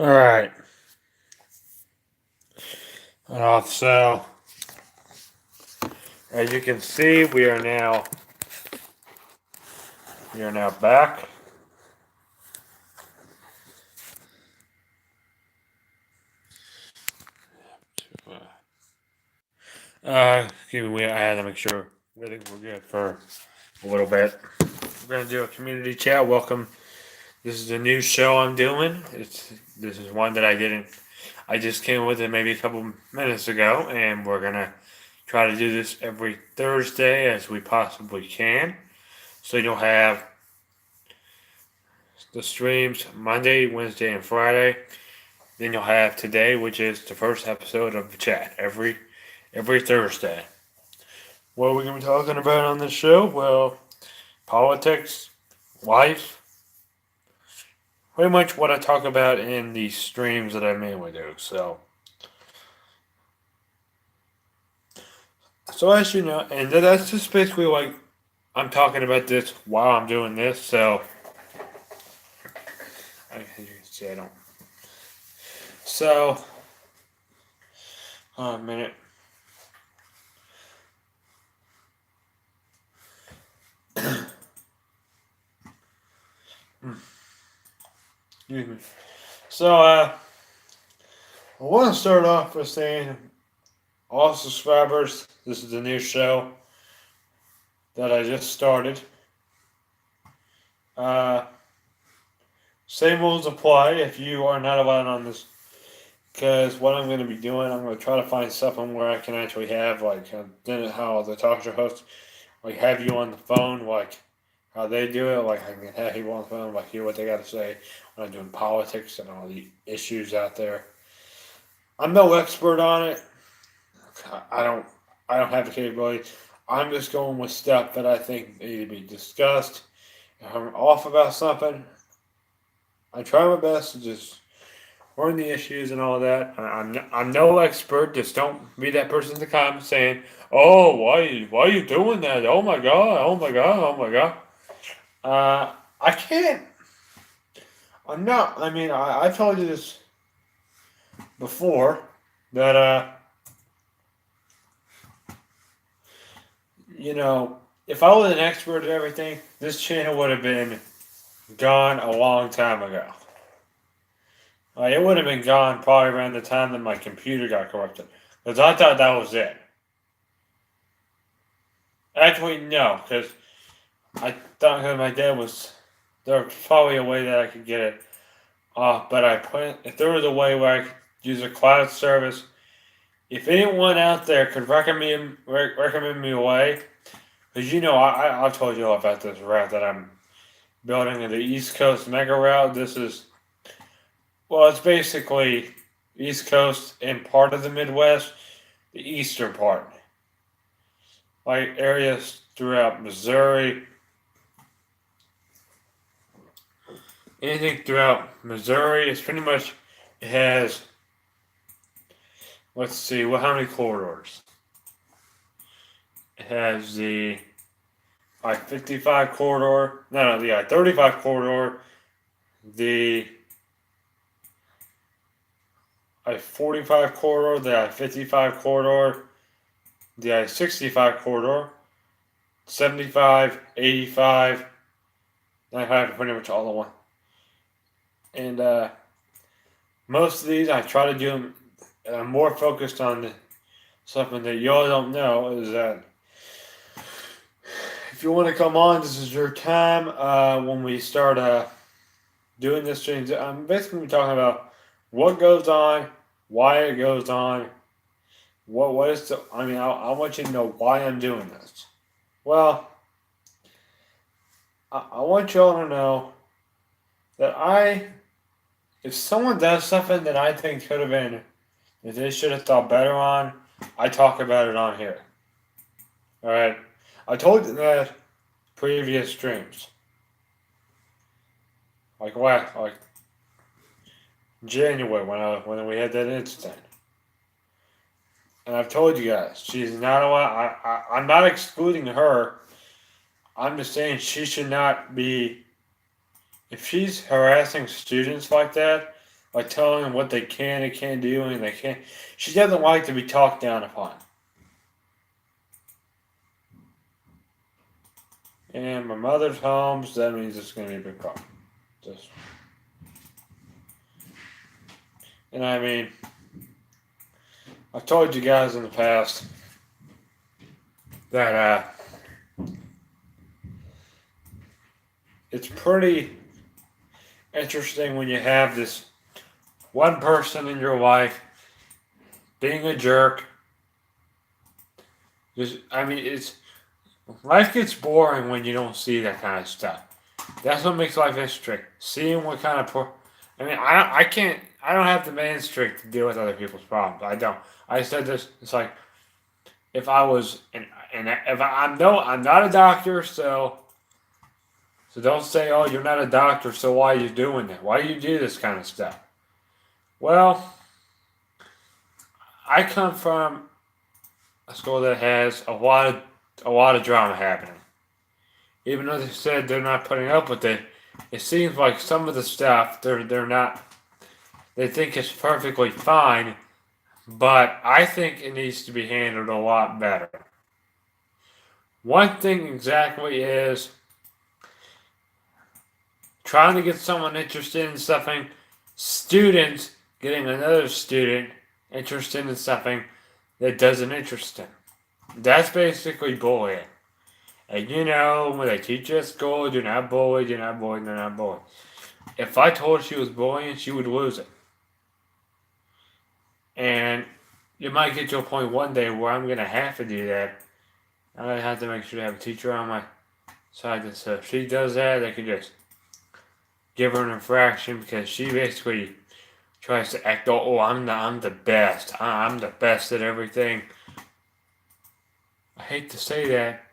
Alright. So as you can see, we are now back. I had to make sure we're good for a little bit. We're gonna do a community chat. Welcome. This is a new show I'm doing. This is one that I just came with it maybe a couple minutes ago, and we're gonna try to do this every Thursday as we possibly can. So you'll have the streams Monday, Wednesday, and Friday. Then you'll have today, which is the first episode of the chat every Thursday. What are we gonna be talking about on this show? Well, politics, life, pretty much what I talk about in the streams that I mainly do. So as you know, and that's just basically like I'm talking about this while I'm doing this. So as you can see, I don't. So, a minute. Excuse me. So, I want to start off with saying, all subscribers, this is a new show that I just started. Same rules apply if you are not allowed on this. Because what I'm going to be doing, I'm going to try to find something where I can actually have, like, how the talk show hosts, like, have you on the phone, like, how they do it. Like, I can have people on the phone, like, hear what they got to say when I'm doing politics and all the issues out there. I'm no expert on it. I don't have the capability. I'm just going with stuff that I think need to be discussed. If I'm off about something, I try my best to just learn the issues and all that. I'm no expert. Just don't be that person in the comments saying, "Oh, why are you doing that? Oh my god! Oh my god! Oh my god!" I can't. I'm not. I mean, I told you this before that if I was an expert at everything, this channel would have been gone a long time ago. Like, it would have been gone probably around the time that my computer got corrupted. Because I thought that was it. Actually, no, because I thought that my dad was. There was probably a way that I could get it off, but if there was a way where I could use a cloud service, if anyone out there could recommend me a way, because I've told you all about this route that I'm building in the East Coast Mega Route. It's basically East Coast and part of the Midwest, the eastern part. Like areas throughout Missouri, anything throughout Missouri, it has, let's see, how many corridors? It has the I-55 corridor, no, the I-35 corridor, the I-45 corridor, the I-55 corridor, the I-65 corridor, 75, 85, 95, pretty much all the one. And most of these I try to do them. I'm more focused on something that y'all don't know is that if you want to come on, this is your time. When we start doing this change, I'm basically talking about what goes on, why it goes on, what is the. I mean, I want you to know why I'm doing this. Well, I want y'all to know that if someone does something that I think could have been, that they should have thought better on, I talk about it on here. Alright? I told you that previous streams. Like January when we had that incident. And I've told you guys, she's not allowed. I'm not excluding her. I'm just saying she should not be. If she's harassing students like that, like telling them what they can and can't do, and they can't. She doesn't like to be talked down upon. And my mother's home, so that means it's going to be a big problem. Just, and I mean, I've told you guys in the past that it's pretty interesting when you have this one person in your life being a jerk. Just, I mean, it's life gets boring when you don't see that kind of stuff. That's what makes life interesting. Seeing what kind of I mean, I can't. I don't have the man strength to deal with other people's problems. I don't. I said this. It's like if I was, and if I'm no, I'm not a doctor, so don't say, oh, you're not a doctor, so why are you doing that? Why do you do this kind of stuff? Well, I come from a school that has a lot of drama happening. Even though they said they're not putting up with it, it seems like some of the stuff they're not. They think it's perfectly fine, but I think it needs to be handled a lot better. One thing exactly is trying to get someone interested in something, students getting another student interested in something that doesn't interest them. That's basically bullying. And you know, when they teach you at school, do not bully, do not bully, do not bully. If I told her she was bullying, she would lose it. And you might get to a point one day where I'm going to have to do that. I'm going to have to make sure to have a teacher on my side. And so if she does that, they can just give her an infraction because she basically tries to act, oh, I'm the best. I'm the best at everything. I hate to say that.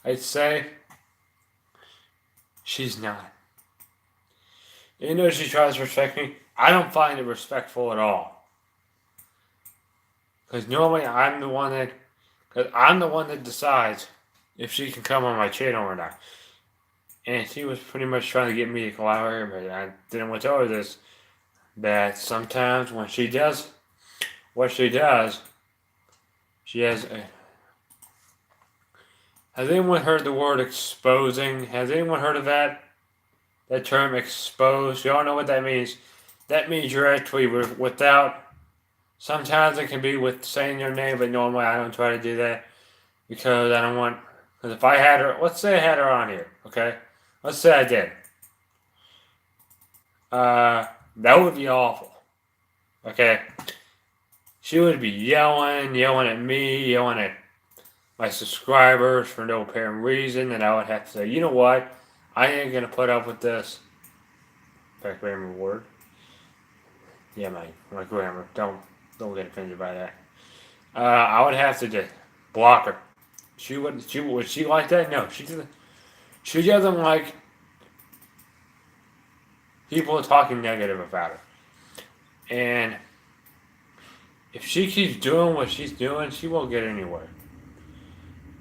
I'd say she's not. You know, she tries to respect me. I don't find it respectful at all. Because normally I'm the one that decides if she can come on my channel or not. And she was pretty much trying to get me to collaborate, but I didn't want to tell her this. That sometimes when she does what she does, she has a. Has anyone heard the word exposing? Has anyone heard of that? That term exposed? Y'all know what that means? That means you're actually without. Sometimes it can be with saying your name, but normally I don't try to do that because I don't want. Because if I had her, let's say I had her on here, okay? Let's say I did. That would be awful. Okay? She would be yelling at me, yelling at my subscribers for no apparent reason, and I would have to say, you know what? I ain't gonna put up with this. Back grammar word. Yeah, my grammar. Don't get offended by that. I would have to just block her. Would she like that? No, she doesn't. She doesn't like people talking negative about her. And if she keeps doing what she's doing, she won't get anywhere.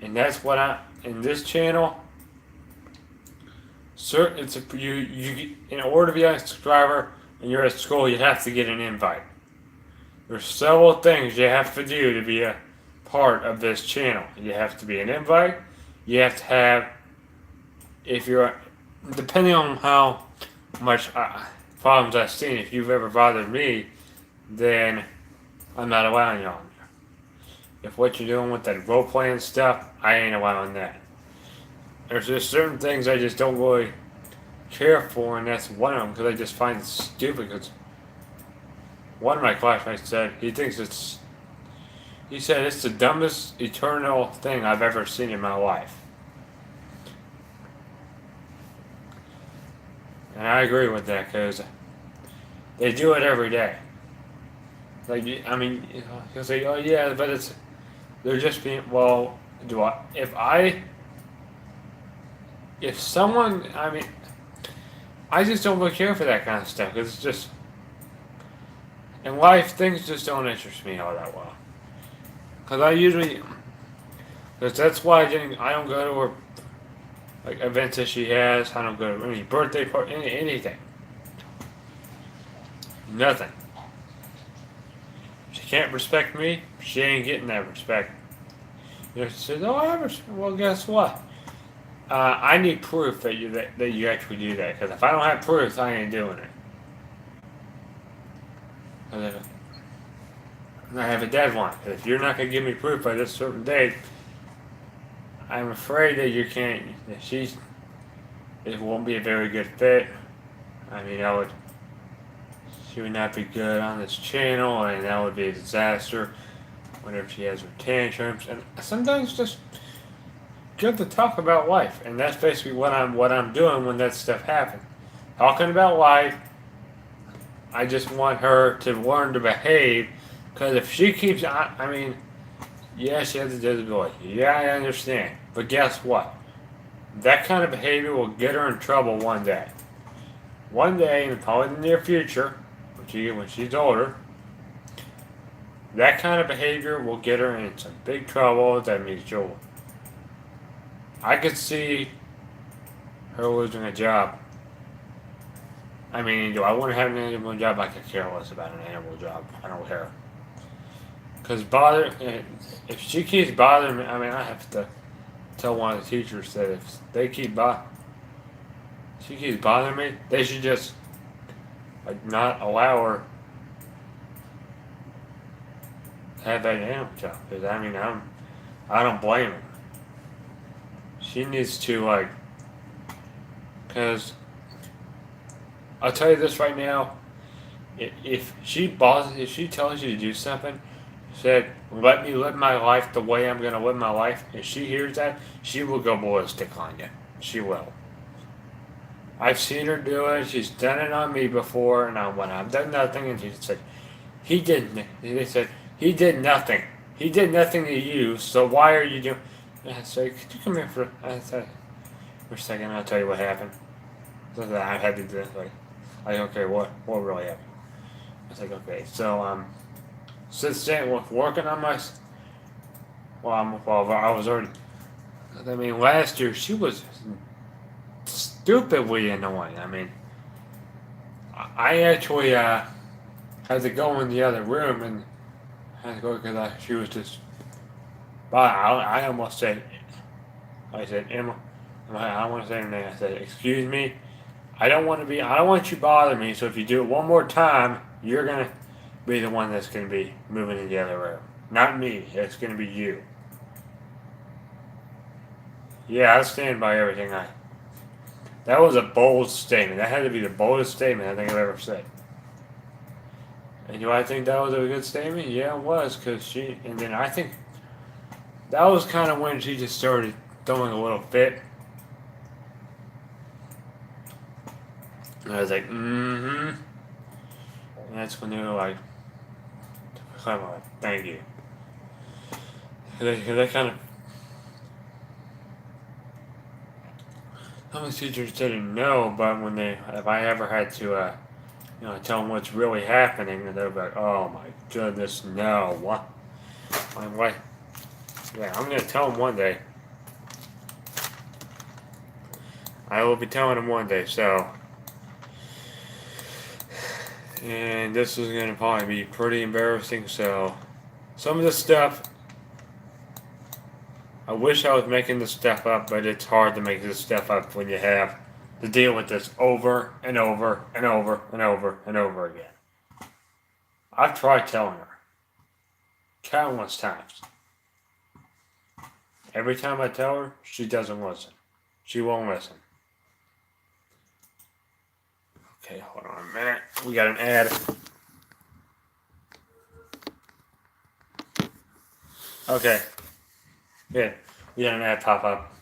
And that's what in this channel. You in order to be a subscriber and you're at school, you have to get an invite. There's several things you have to do to be a part of this channel. You have to be an invite. You have to have, if you're, depending on how much problems I've seen, if you've ever bothered me, then I'm not allowing you on there. If what you're doing with that role playing stuff, I ain't allowing that. There's just certain things I just don't really care for, and that's one of them because I just find it stupid. Because one of my classmates said he said it's the dumbest eternal thing I've ever seen in my life. And I agree with that because they do it every day. Like, I mean, he'll say, oh yeah, but they're just being, well, if someone, I mean, I just don't really care for that kind of stuff because it's just, in life, things just don't interest me all that well. Because that's why I don't go to her, like, events that she has. I don't go to any birthday party, anything. Nothing. She can't respect me. She ain't getting that respect. You know, she says, "Oh, I respect." Well, guess what? I need proof that you actually do that. Because if I don't have proof, I ain't doing it. I have a deadline. If you're not gonna give me proof by this certain date, I'm afraid that you can't. That it won't be a very good fit. I mean, she would not be good on this channel, and that would be a disaster whenever she has her tantrums. And sometimes just good to talk about life, and that's basically what I'm doing when that stuff happens. Talking about life. I just want her to learn to behave, because if she keeps, I mean, yeah, she has a disability. Yeah, I understand, but guess what? That kind of behavior will get her in trouble one day. One day, in probably the near future, when she's older, that kind of behavior will get her in some big trouble. That means I could see her losing a job. I mean, do I want to have an animal job? I could care less about an animal job. I don't care. Because if she keeps bothering me, I mean, I have to tell one of the teachers that if she keeps bothering me, they should just not allow her to have that animal job. Because I mean, I don't blame her. She needs to because I'll tell you this right now. If she tells you to do something, said, "Let me live my life the way I'm gonna live my life." If she hears that, she will go ballistic on you. She will. I've seen her do it. She's done it on me before, and when I've done nothing, and she said, "He didn't." They said, "He did nothing. He did nothing to you. So why are you doing?" I said, "Could you come here for?" I said, "For a second, I'll tell you what happened." So I had to do it. Okay, what really happened? I was like, okay, so since then, working on my, well, I was already. I mean, last year she was stupidly annoying. I mean, I actually had to go in the other room and had to go because she was just. But I almost said, I said, Emma, I don't want to say her name. I said, "Excuse me, I don't want you to bother me. So if you do it one more time, you're gonna be the one that's gonna be moving in the other room, not me. It's gonna be you." Yeah, I stand by everything I. That was a bold statement. That had to be the boldest statement I think I've ever said. And do I think that was a good statement? Yeah, it was, because and then I think that was kind of when she just started throwing a little fit. And I was like, mm-hmm. And that's when they were like, come on, thank you. They kind of, some of the teachers didn't know, but if I ever had to, tell them what's really happening, and they'll be like, "Oh my goodness, no, what?" I'm like, yeah, I'm gonna tell them one day. I will be telling them one day, so. And this is gonna probably be pretty embarrassing, so. Some of this stuff, I wish I was making this stuff up, but it's hard to make this stuff up when you have to deal with this over and over and over and over and over again. I've tried telling her countless times. Every time I tell her, she doesn't listen. She won't listen. Okay, hold on a minute. We got an ad. Okay. Good. We got an ad pop up.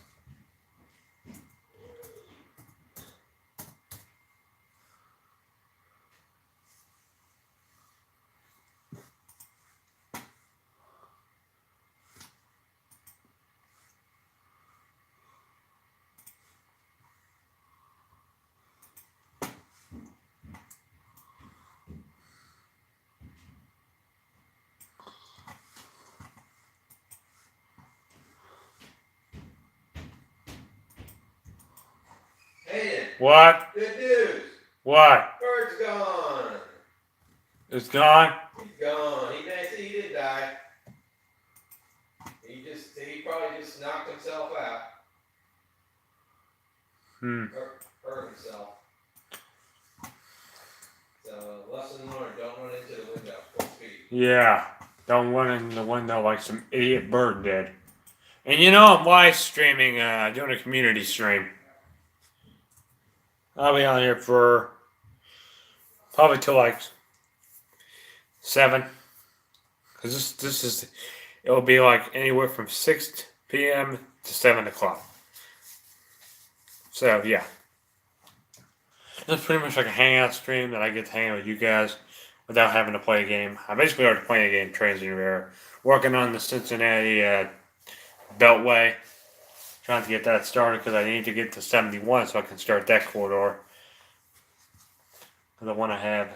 Hayden. What? Good news. What? Bird's gone. It's gone. He's gone. He did die. He probably just knocked himself out. Hurt himself. So lesson learned: don't run into the window. Full speed. Yeah, don't run in the window like some idiot bird did. And you know, I'm live streaming, doing a community stream. I'll be on here for probably till like 7. Because it'll be like anywhere from 6 p.m. to 7 o'clock. So, yeah. It's pretty much like a hangout stream that I get to hang out with you guys without having to play a game. I basically already playing a game, Transit Air, working on the Cincinnati Beltway, trying to get that started because I need to get to 71 so I can start that corridor. Because I want to have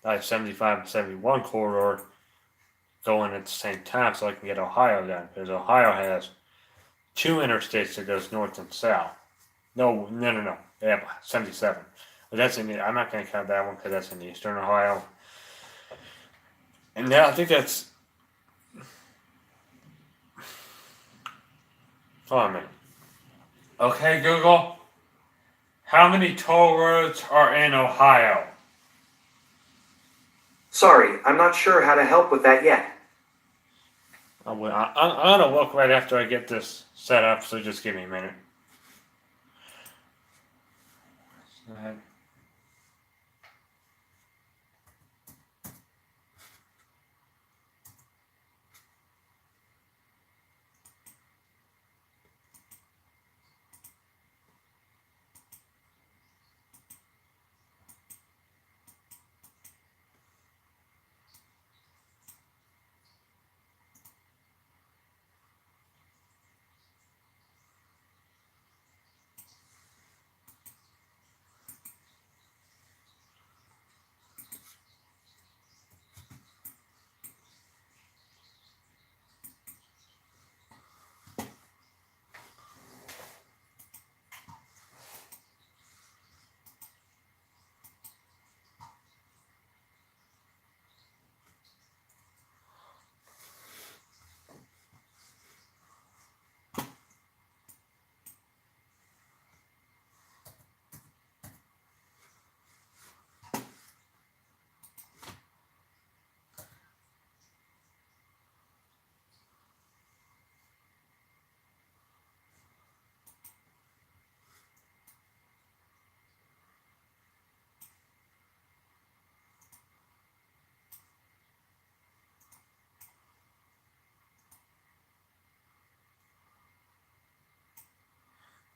that 75 and 71 corridor going at the same time so I can get Ohio done. Because Ohio has 2 interstates that goes north and south. No. They have 77. But that's in the, I'm not going to count that one because that's in eastern Ohio. And now I think that's. Hold on a minute. Okay, Google. How many toll roads are in Ohio? Sorry, I'm not sure how to help with that yet. I'm going to look right after I get this set up, so just give me a minute.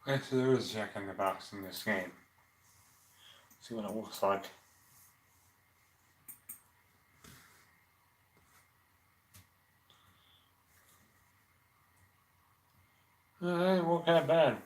Okay, so there is a Jack in the Box in this game. See what it looks like. It didn't look that bad.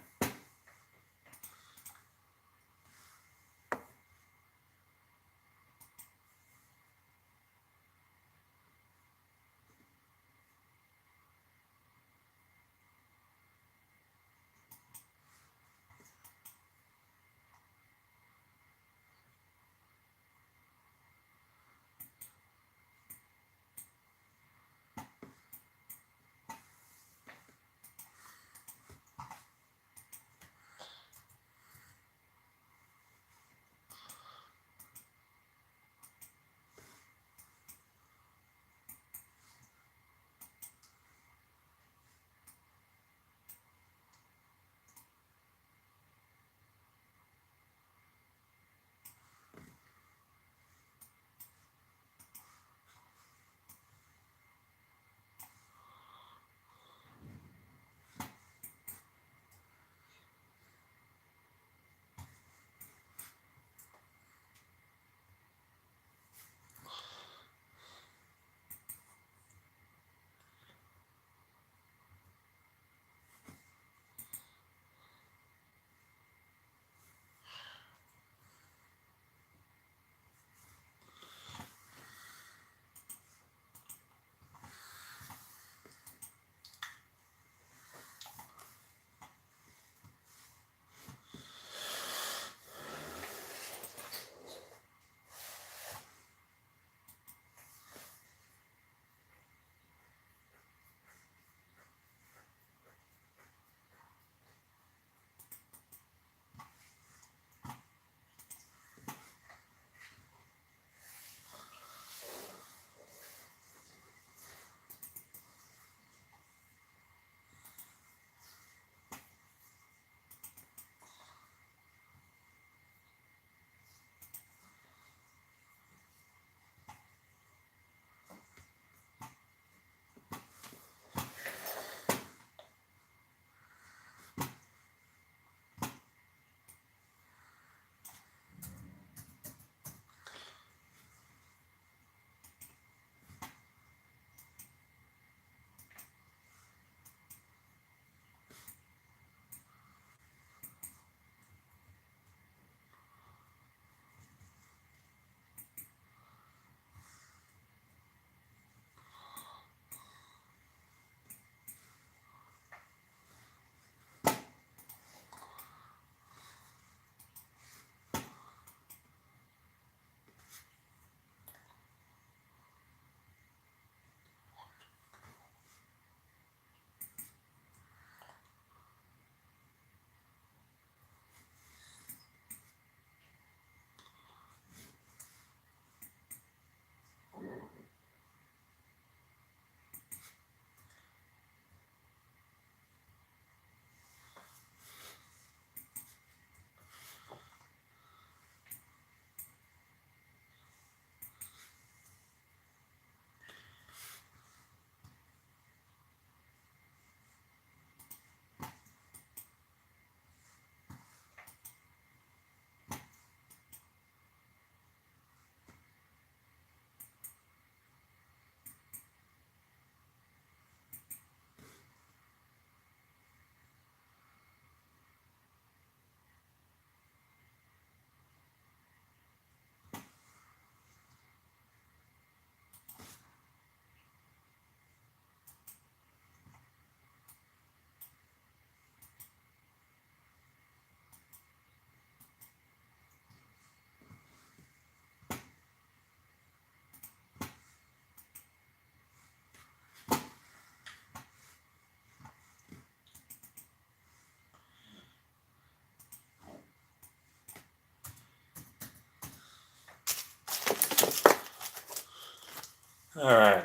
Alright.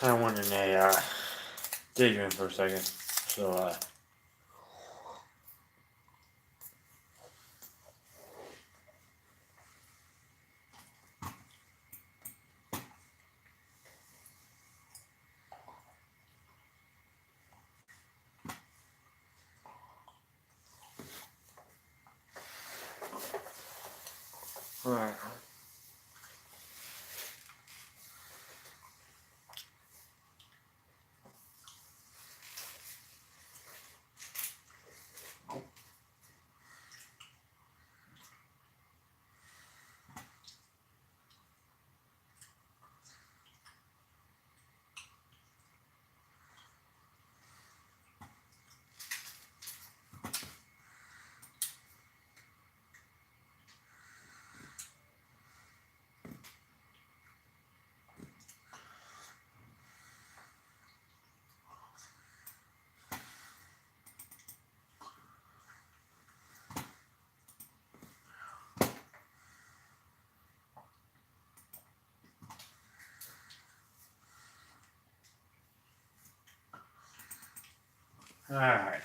I went in a daydream for a second. So, alright. Alright.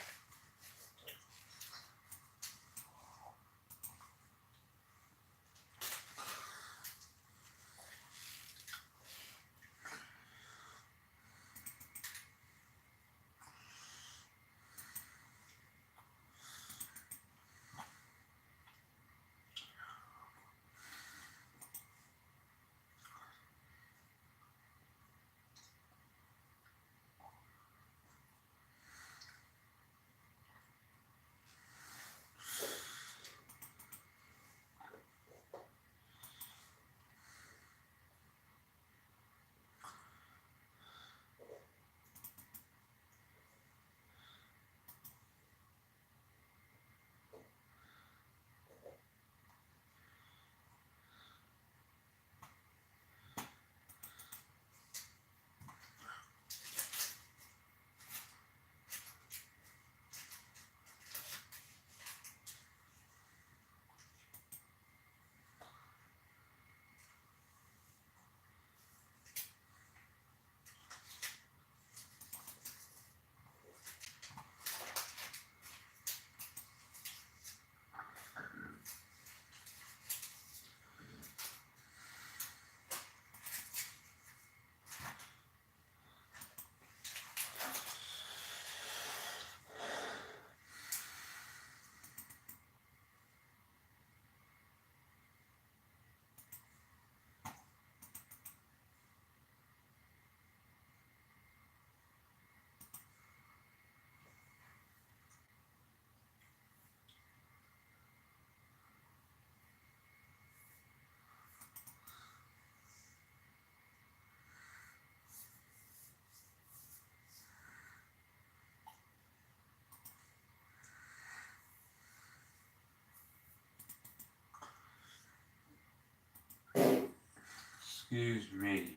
Excuse me.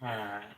Alright.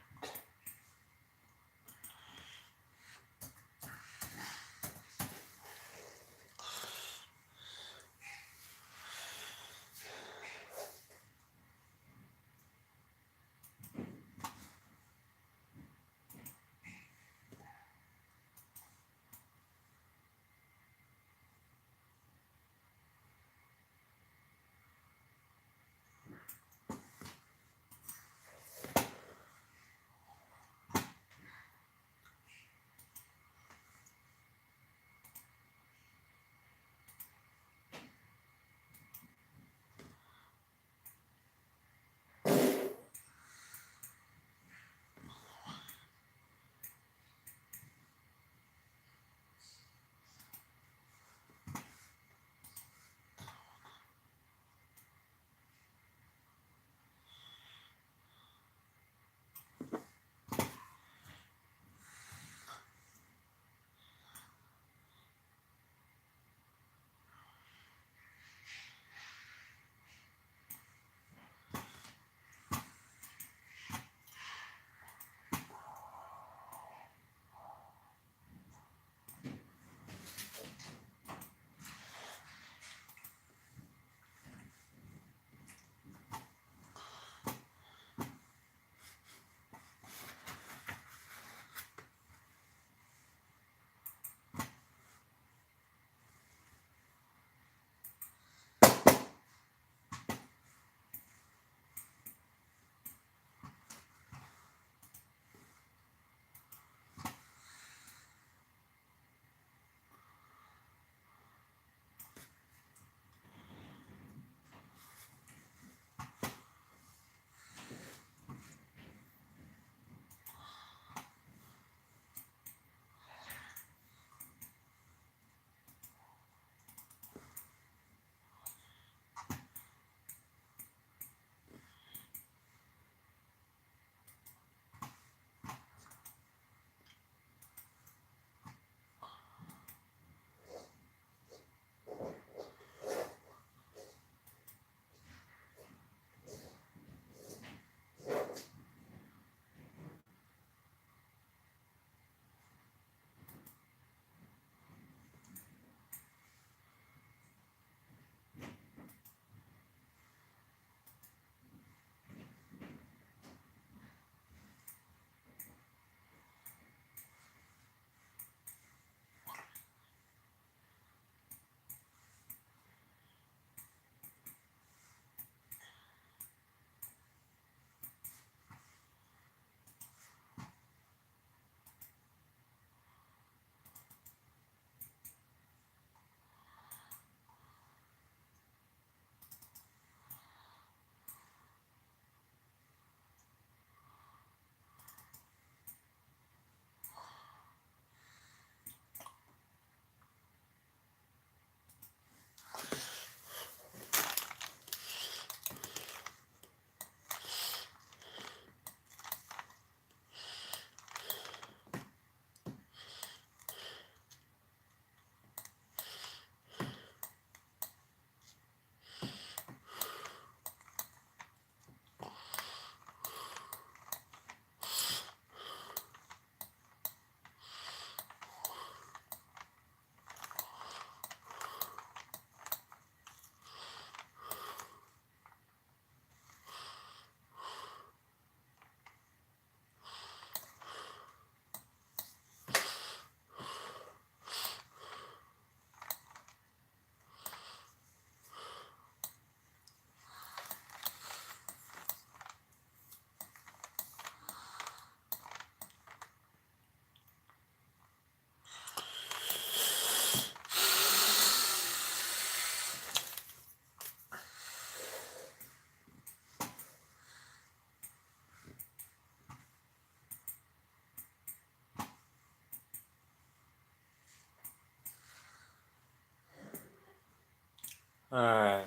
Alright.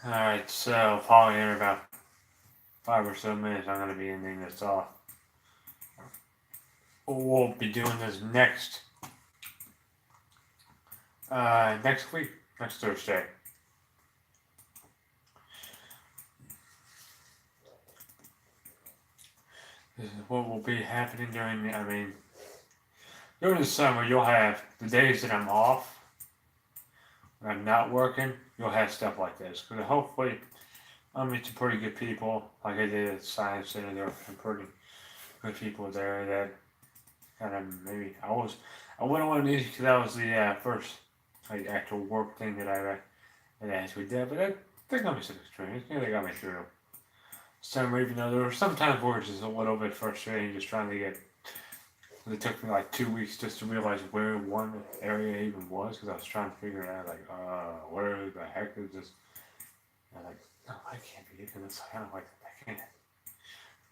Alright, so probably in about 5 or so minutes I'm gonna be ending this off. We'll be doing this next week, next Thursday. This is what will be happening during the summer. You'll have the days that I'm off, when I'm not working, you'll have stuff like this. Because hopefully, I'll meet some pretty good people, like I did at the Science Center. There were some pretty good people there that kind of maybe I wouldn't want to these because that was the first like actual work thing that I actually did. But they got me some experience. They got me through some, even though there were some times where it's just a little bit frustrating, just trying to get. It took me like 2 weeks just to realize where one area even was because I was trying to figure it out. Like, where the heck is this? And I'm like, no, I can't be doing this. I don't like I can't.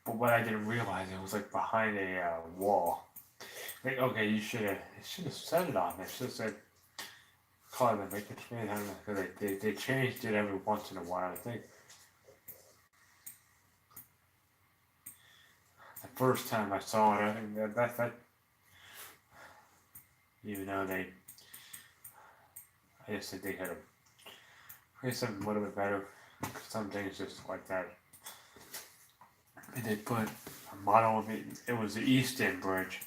But what I didn't realize, it was like behind a wall. Like, okay, you should have set it on. It should have said, call it make it straight. I don't know, because they changed it every once in a while. I think the first time I saw it, I think that even though I just think they could have created something a little bit better. Some things just like that. And they put a model of it. It was the East End Bridge.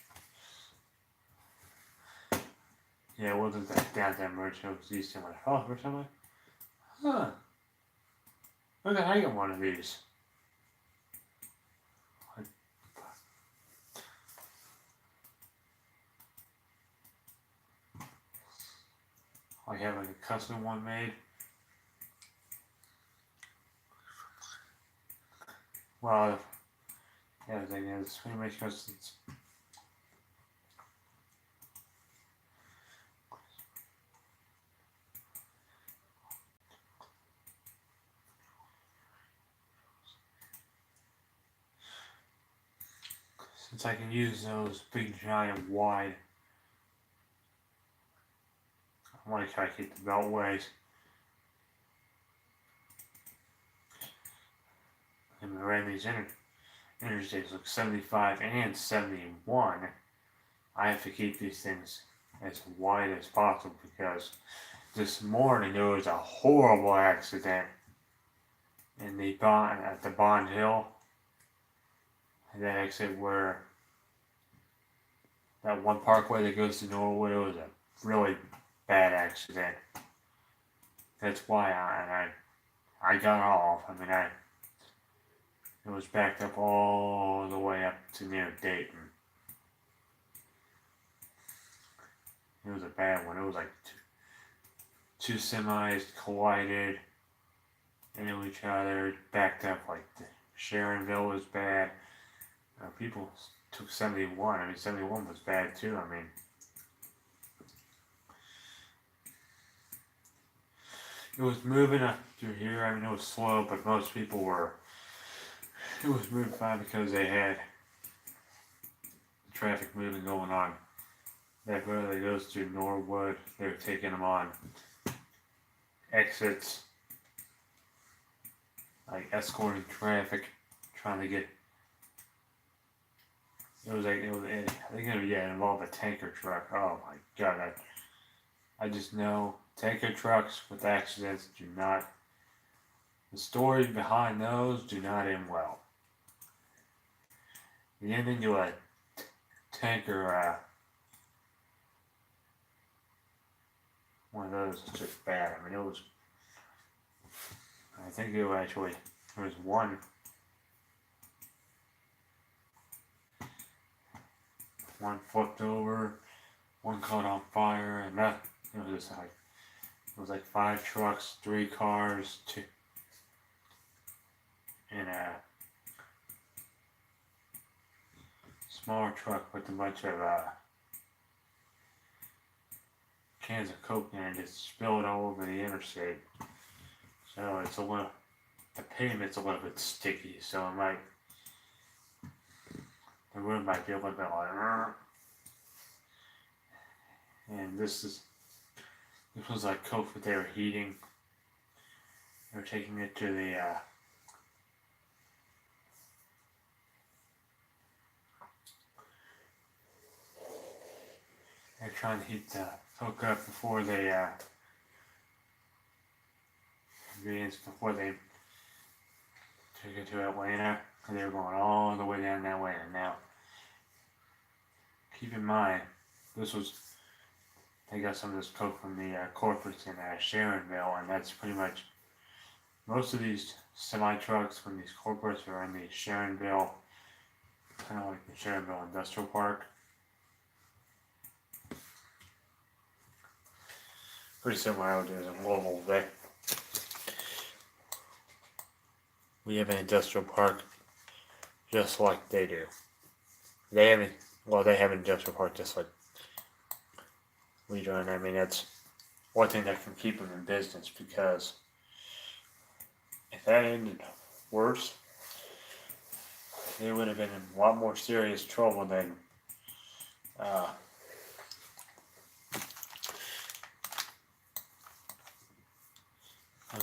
Yeah, it wasn't that downtown bridge. It was the East End. Like, oh, for something. Huh. Look at I get one of these. I have like a custom one made. Well, the other thing is, pretty much because it's since I can use those big, giant, wide. I want to try to keep the beltways. And around these interstates, like 75 and 71, I have to keep these things as wide as possible because this morning there was a horrible accident in the Bond at the Bond Hill. That exit where that one parkway that goes to Norwood, it was a really bad accident. That's why I got off. It was backed up all the way up to near Dayton. It was a bad one. It was like two semis collided into each other, backed up like Sharonville was bad. People took 71. 71 was bad too. It was moving up through here. It was slow, but most people were. It was moving fine because they had traffic moving going on. That road that goes to Norwood, they were taking them on exits, like escorting traffic, trying to get. I think it involved a tanker truck. Oh my god, I just know tanker trucks with accidents do not. The stories behind those do not end well. The ending to a tanker, one of those is just bad. It was. I think there was one flipped over, one caught on fire, and that it was like 5 trucks, 3 cars, 2, and a smaller truck with a bunch of cans of Coke in it. Just spilled all over the interstate. So it's the pavement's a little bit sticky, so the road might be a little bit like, and this was like Coke that they were heating. They were taking it to the they're trying to heat the Coke up before they took it to Atlanta. They were going all the way down that way. And now, keep in mind, this was, they got some of this coke from the corporates in Sharonville, and that's pretty much, most of these semi trucks from these corporates are in the Sharonville, kind of like the Sharonville Industrial Park. Pretty similar how it is in Louisville today. We have an industrial park just like they do. They have an industrial park just like we do, and I mean that's one thing that can keep them in business, because if that ended worse, they would have been in a lot more serious trouble than I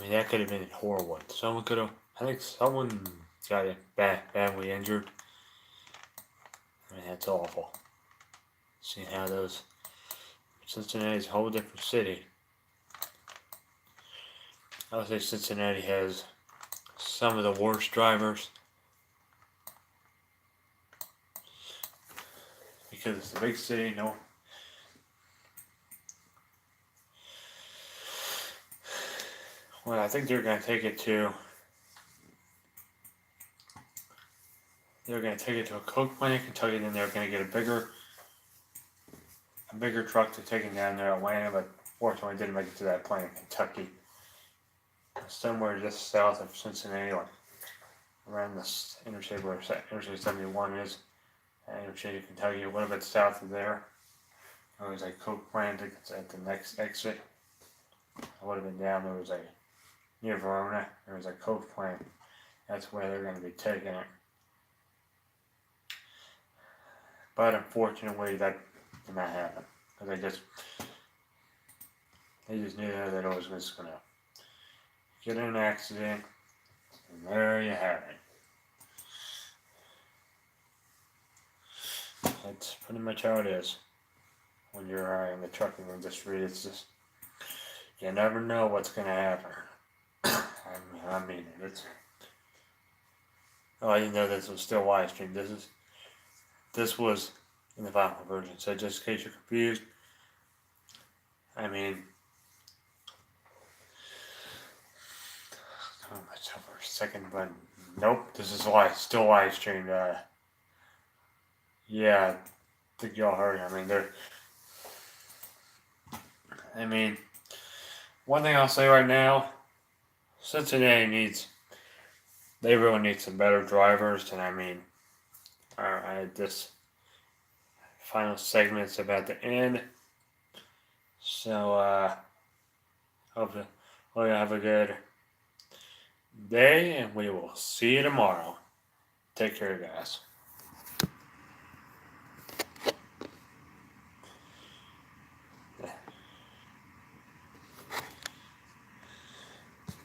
mean, that could have been horrible. Someone could have, I think someone got badly injured. I mean, that's awful. Seeing how Cincinnati's a whole different city. I would say Cincinnati has some of the worst drivers, because it's a big city. No, well, I think they're going to take it to. They're going to take it to a coke plant in Kentucky, then they're going to get a bigger truck to take it down there to Atlanta, but fortunately didn't make it to that plant in Kentucky. Somewhere just south of Cincinnati, like around this interstate where Interstate 71 is, Interstate of Kentucky, a little bit south of there. There was a coke plant at the next exit. I would have been down. There was near Verona. There was a coke plant. That's where they're going to be taking it. But unfortunately, that did not happen, because they just knew that it was just going to get in an accident, and there you have it. That's pretty much how it is when you're in the trucking industry. It's just, you never know what's going to happen. I mean, I didn't know this was still live streamed. This was in the final version, so just in case you're confused, I mean, myself for a second, but nope, this is still live streamed. Yeah, I think y'all heard. I mean, one thing I'll say right now, Cincinnati they really need some better drivers, and this final segment's about to end. So, hope you have a good day, and we will see you tomorrow. Take care, guys.